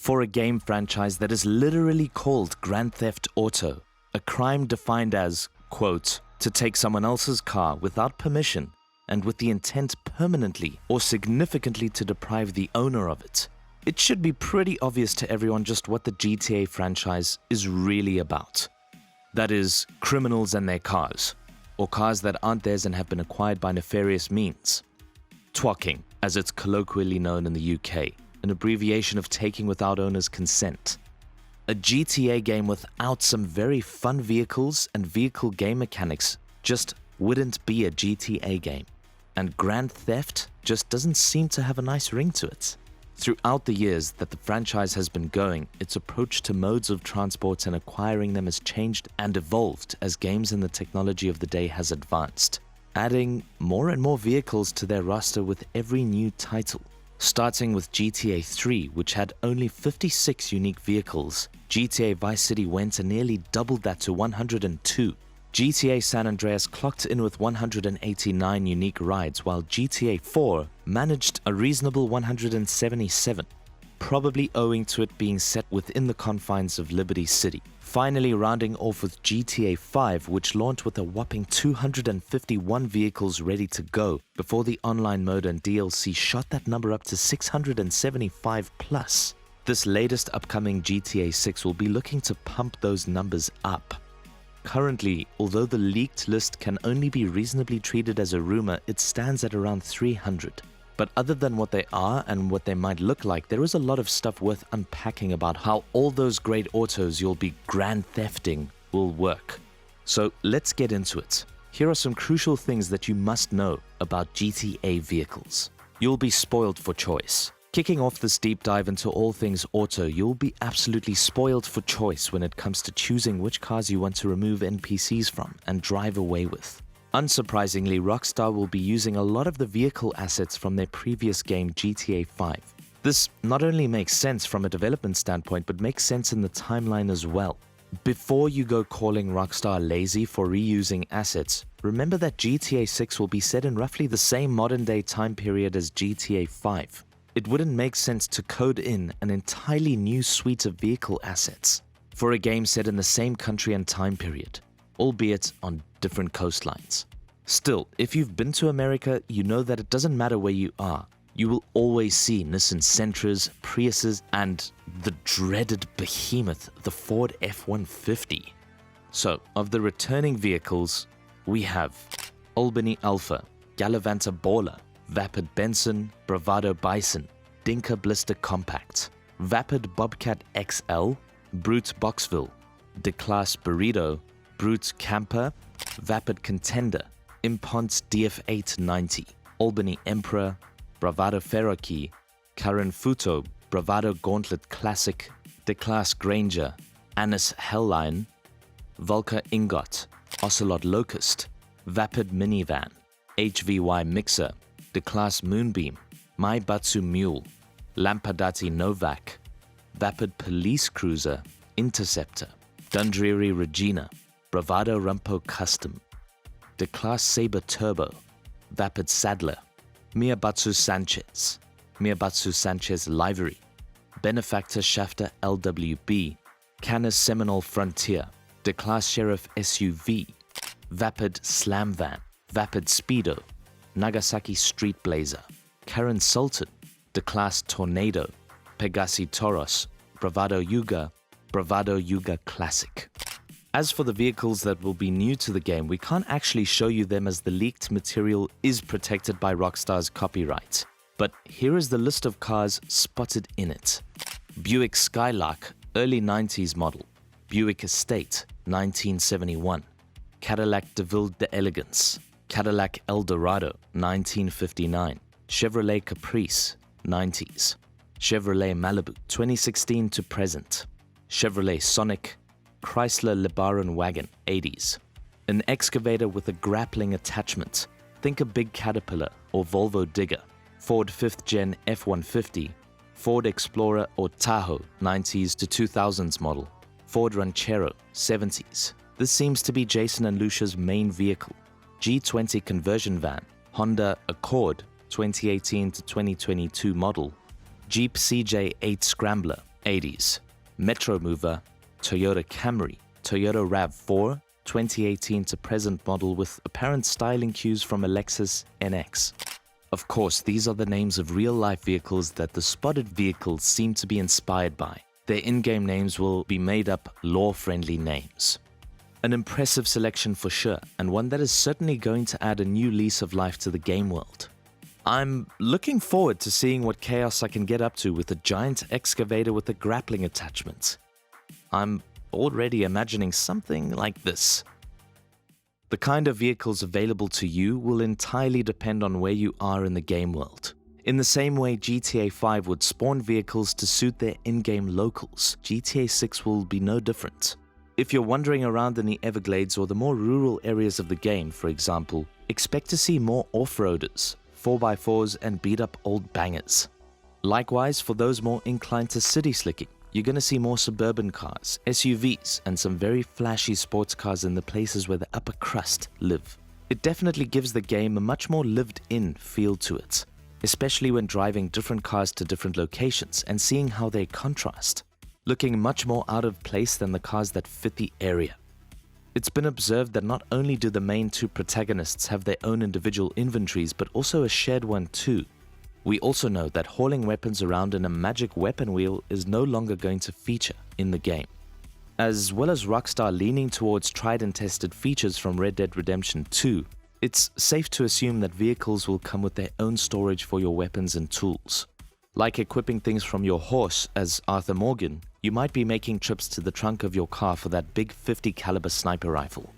For a game franchise that is literally called Grand Theft Auto, a crime defined as, quote, to take someone else's car without permission and with the intent permanently or significantly to deprive the owner of it, it should be pretty obvious to everyone just what the GTA franchise is really about. That is, criminals and their cars, or cars that aren't theirs and have been acquired by nefarious means. Twocking, as it's colloquially known in the UK, an abbreviation of taking without owner's consent. A GTA game without some very fun vehicles and vehicle game mechanics just wouldn't be a GTA game. And Grand Theft just doesn't seem to have a nice ring to it. Throughout the years that the franchise has been going, its approach to modes of transport and acquiring them has changed and evolved as games and the technology of the day has advanced, adding more and more vehicles to their roster with every new title. Starting with GTA 3, which had only 56 unique vehicles, GTA Vice City went and nearly doubled that to 102. GTA San Andreas clocked in with 189 unique rides, while GTA 4 managed a reasonable 177, probably owing to it being set within the confines of Liberty City. Finally rounding off with GTA 5, which launched with a whopping 251 vehicles ready to go, before the online mode and DLC shot that number up to 675 plus. This latest upcoming GTA 6 will be looking to pump those numbers up. Currently, although the leaked list can only be reasonably treated as a rumor, it stands at around 300. But other than what they are and what they might look like, there is a lot of stuff worth unpacking about how all those great autos you'll be grand thefting will work. So let's get into it. Here are some crucial things that you must know about GTA vehicles. You'll be spoiled for choice. Kicking off this deep dive into all things auto, you'll be absolutely spoiled for choice when it comes to choosing which cars you want to remove NPCs from and drive away with. Unsurprisingly, Rockstar will be using a lot of the vehicle assets from their previous game GTA 5. This not only makes sense from a development standpoint, but makes sense in the timeline as well. Before you go calling Rockstar lazy for reusing assets, remember that GTA 6 will be set in roughly the same modern-day time period as GTA 5. It wouldn't make sense to code in an entirely new suite of vehicle assets for a game set in the same country and time period, albeit on different coastlines. Still, if you've been to America, you know that it doesn't matter where you are. You will always see Nissan Sentras, Priuses, and the dreaded behemoth, the Ford F-150. So, of the returning vehicles, we have Albany Alpha, Galavanta Baller, Vapid Benson, Bravado Bison, Dinka Blister Compact, Vapid Bobcat XL, Brute Boxville, De-Class Burrito, Brute Camper, Vapid Contender, Imponts DF890, Albany Emperor, Bravado Cherokee, Karen Futo, Bravado Gauntlet Classic, De-Class Granger, Anis Hellline, Volker Ingot, Ocelot Locust, Vapid Minivan, HVY Mixer, De-Class Moonbeam, Maibatsu Mule, Lampadati Novak, Vapid Police Cruiser, Interceptor, Dundreary Regina, Bravado Rumpo Custom, De-Class Sabre Turbo, Vapid Sadler, Miyabatsu Sanchez Livery, Benefactor Shafter LWB, Canis Seminole Frontier, De-Class Sheriff SUV, Vapid Slam Van, Vapid Speedo, Nagasaki Street Blazer, Karen Sultan, De-Class Tornado, Pegasi Toros, Bravado Yuga Classic. As for the vehicles that will be new to the game, we can't actually show you them as the leaked material is protected by Rockstar's copyright. But here is the list of cars spotted in it. Buick Skylark, early 90s model. Buick Estate, 1971. Cadillac DeVille d'Elegance. Cadillac Eldorado, 1959. Chevrolet Caprice, 90s. Chevrolet Malibu, 2016 to present. Chevrolet Sonic. Chrysler LeBaron Wagon, 80s. An excavator with a grappling attachment. Think a big Caterpillar or Volvo Digger. Ford 5th Gen F-150. Ford Explorer or Tahoe, 90s to 2000s model. Ford Ranchero, 70s. This seems to be Jason and Lucia's main vehicle. G20 conversion van, Honda Accord, 2018 to 2022 model. Jeep CJ8 Scrambler, 80s, Metro Mover, Toyota Camry, Toyota RAV4, 2018 to present model with apparent styling cues from a Lexus NX. Of course, these are the names of real-life vehicles that the spotted vehicles seem to be inspired by. Their in-game names will be made up law-friendly names. An impressive selection for sure, and one that is certainly going to add a new lease of life to the game world. I'm looking forward to seeing what chaos I can get up to with a giant excavator with a grappling attachment. I'm already imagining something like this. The kind of vehicles available to you will entirely depend on where you are in the game world. In the same way GTA 5 would spawn vehicles to suit their in-game locals, GTA 6 will be no different. If you're wandering around in the Everglades or the more rural areas of the game, for example, expect to see more off-roaders, 4x4s and beat-up old bangers. Likewise, for those more inclined to city slicking, you're going to see more suburban cars, SUVs, and some very flashy sports cars in the places where the upper crust live. It definitely gives the game a much more lived-in feel to it, especially when driving different cars to different locations and seeing how they contrast, looking much more out of place than the cars that fit the area. It's been observed that not only do the main two protagonists have their own individual inventories, but also a shared one too. We also know that hauling weapons around in a magic weapon wheel is no longer going to feature in the game. As well as Rockstar leaning towards tried and tested features from Red Dead Redemption 2, it's safe to assume that vehicles will come with their own storage for your weapons and tools. Like equipping things from your horse as Arthur Morgan, you might be making trips to the trunk of your car for that big 50 caliber sniper rifle.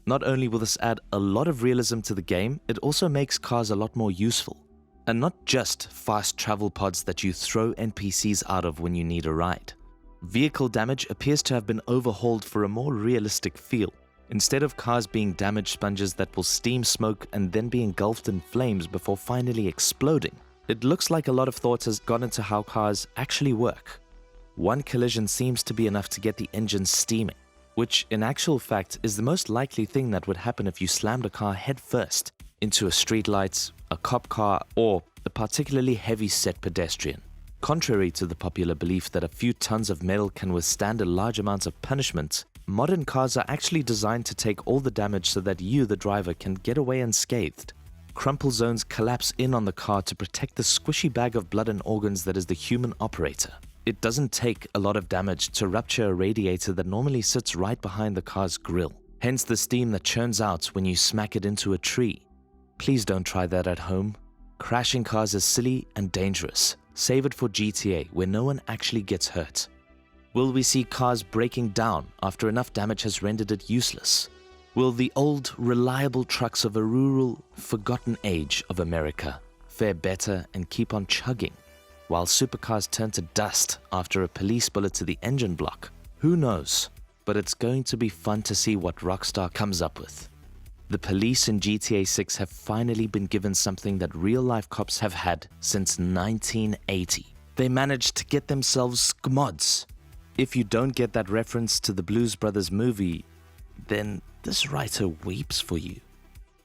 Not only will this add a lot of realism to the game, it also makes cars a lot more useful. And not just fast travel pods that you throw NPCs out of when you need a ride. Vehicle damage appears to have been overhauled for a more realistic feel. Instead of cars being damage sponges that will steam smoke and then be engulfed in flames before finally exploding, it looks like a lot of thought has gone into how cars actually work. One collision seems to be enough to get the engine steaming, which in actual fact is the most likely thing that would happen if you slammed a car head first into a streetlight, a cop car, or a particularly heavy-set pedestrian. Contrary to the popular belief that a few tons of metal can withstand a large amount of punishment, modern cars are actually designed to take all the damage so that you, the driver, can get away unscathed. Crumple zones collapse in on the car to protect the squishy bag of blood and organs that is the human operator. It doesn't take a lot of damage to rupture a radiator that normally sits right behind the car's grille, hence the steam that churns out when you smack it into a tree. Please don't try that at home. Crashing cars is silly and dangerous. Save it for GTA, where no one actually gets hurt. Will we see cars breaking down after enough damage has rendered it useless? Will the old, reliable trucks of a rural, forgotten age of America fare better and keep on chugging, while supercars turn to dust after a police bullet to the engine block? Who knows? But it's going to be fun to see what Rockstar comes up with. The police in GTA 6 have finally been given something that real-life cops have had since 1980. They managed to get themselves skmods. If you don't get that reference to the Blues Brothers movie, then this writer weeps for you.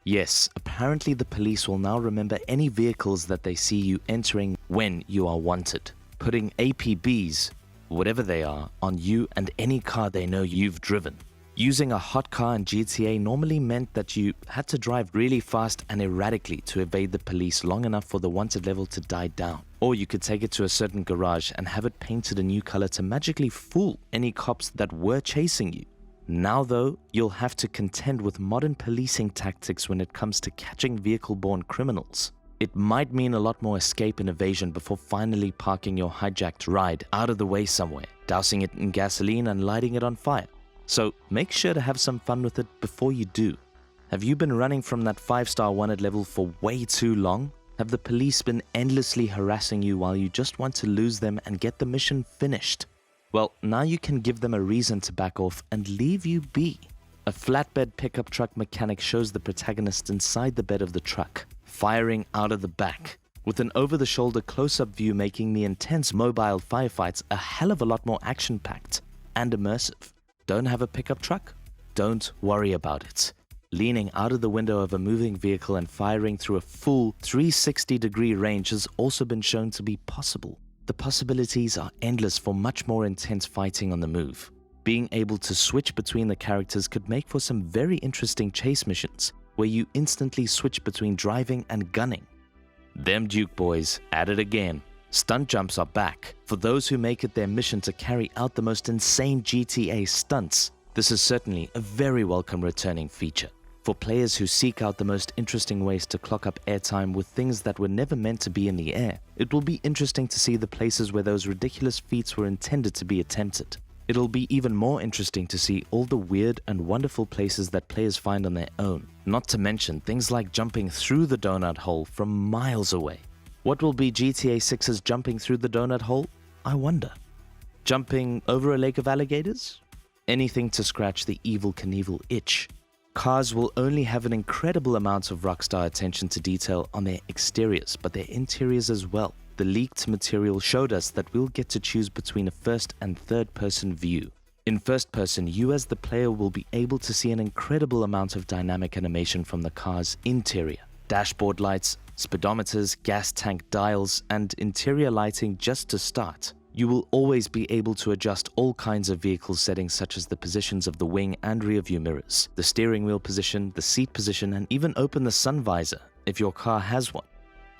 Yes, apparently the police will now remember any vehicles that they see you entering when you are wanted, putting APBs, whatever they are, on you and any car they know you've driven. Using a hot car in GTA normally meant that you had to drive really fast and erratically to evade the police long enough for the wanted level to die down. Or you could take it to a certain garage and have it painted a new color to magically fool any cops that were chasing you. Now though, you'll have to contend with modern policing tactics when it comes to catching vehicle-borne criminals. It might mean a lot more escape and evasion before finally parking your hijacked ride out of the way somewhere, dousing it in gasoline and lighting it on fire. So make sure to have some fun with it before you do. Have you been running from that 5-star wanted level for way too long? Have the police been endlessly harassing you while you just want to lose them and get the mission finished? Well, now you can give them a reason to back off and leave you be. A flatbed pickup truck mechanic shows the protagonist inside the bed of the truck, firing out of the back, with an over-the-shoulder close-up view making the intense mobile firefights a hell of a lot more action-packed and immersive. Don't have a pickup truck? Don't worry about it. Leaning out of the window of a moving vehicle and firing through a full 360-degree range has also been shown to be possible. The possibilities are endless for much more intense fighting on the move. Being able to switch between the characters could make for some very interesting chase missions, where you instantly switch between driving and gunning. Them Duke boys at it again. Stunt jumps are back. For those who make it their mission to carry out the most insane GTA stunts, this is certainly a very welcome returning feature. For players who seek out the most interesting ways to clock up airtime with things that were never meant to be in the air, it will be interesting to see the places where those ridiculous feats were intended to be attempted. It'll be even more interesting to see all the weird and wonderful places that players find on their own, not to mention things like jumping through the donut hole from miles away. What will be GTA 6's jumping through the donut hole? I wonder. Jumping over a lake of alligators? Anything to scratch the Evel Knievel itch. Cars will only have an incredible amount of Rockstar attention to detail on their exteriors, but their interiors as well. The leaked material showed us that we'll get to choose between a first and third person view. In first person, you as the player will be able to see an incredible amount of dynamic animation from the car's interior. Dashboard lights, speedometers, gas tank dials, and interior lighting just to start. You will always be able to adjust all kinds of vehicle settings such as the positions of the wing and rear view mirrors, the steering wheel position, the seat position, and even open the sun visor if your car has one.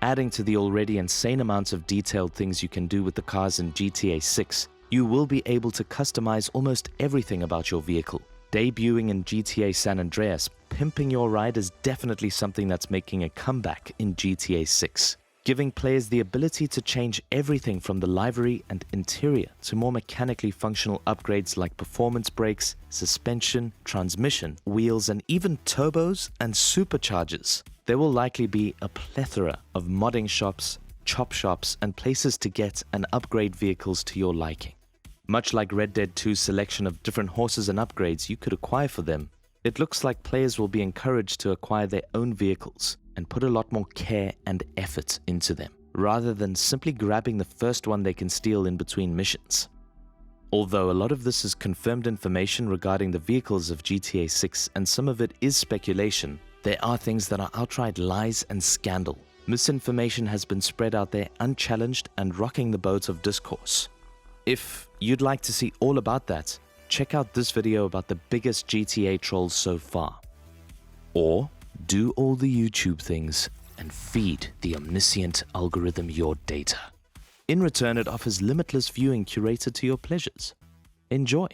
Adding to the already insane amounts of detailed things you can do with the cars in GTA 6, you will be able to customize almost everything about your vehicle. Debuting in GTA San Andreas, pimping your ride is definitely something that's making a comeback in GTA 6. Giving players the ability to change everything from the livery and interior to more mechanically functional upgrades like performance brakes, suspension, transmission, wheels, and even turbos and superchargers. There will likely be a plethora of modding shops, chop shops, and places to get and upgrade vehicles to your liking. Much like Red Dead 2's selection of different horses and upgrades you could acquire for them, it looks like players will be encouraged to acquire their own vehicles and put a lot more care and effort into them, rather than simply grabbing the first one they can steal in between missions. Although a lot of this is confirmed information regarding the vehicles of GTA 6 and some of it is speculation, there are things that are outright lies and scandal. Misinformation has been spread out there unchallenged and rocking the boat of discourse. If you'd like to see all about that, check out this video about the biggest GTA trolls so far. Or do all the YouTube things and feed the omniscient algorithm your data. In return, it offers limitless viewing curated to your pleasures. Enjoy.